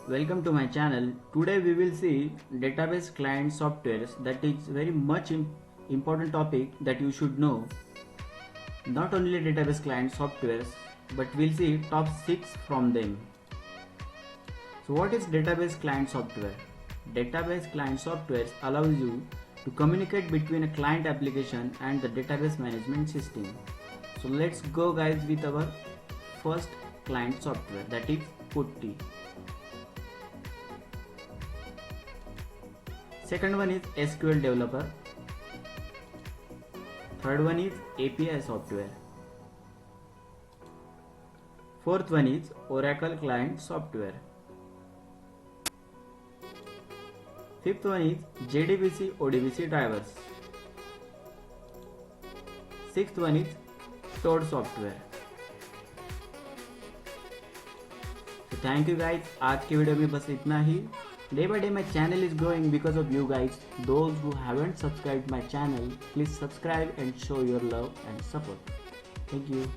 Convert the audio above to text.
Welcome to my channel. Today we will see database client softwares. That is very much important topic that you should know. Not only database client softwares, but we'll see top 6 from them. So what is database client software? Database client software allows you to communicate between a client application and the database management system. So let's go guys with our first client software, that is Putty. Second one is SQL Developer. Third one is API software. Fourth one is Oracle client software. Fifth one is Jdbc Odbc drivers. Sixth one is Toad software. So thank you guys. आज के video में बस इतना ही. Day by day my channel is growing because of you guys. Those who haven't subscribed my channel, please subscribe and show your love and support. Thank you.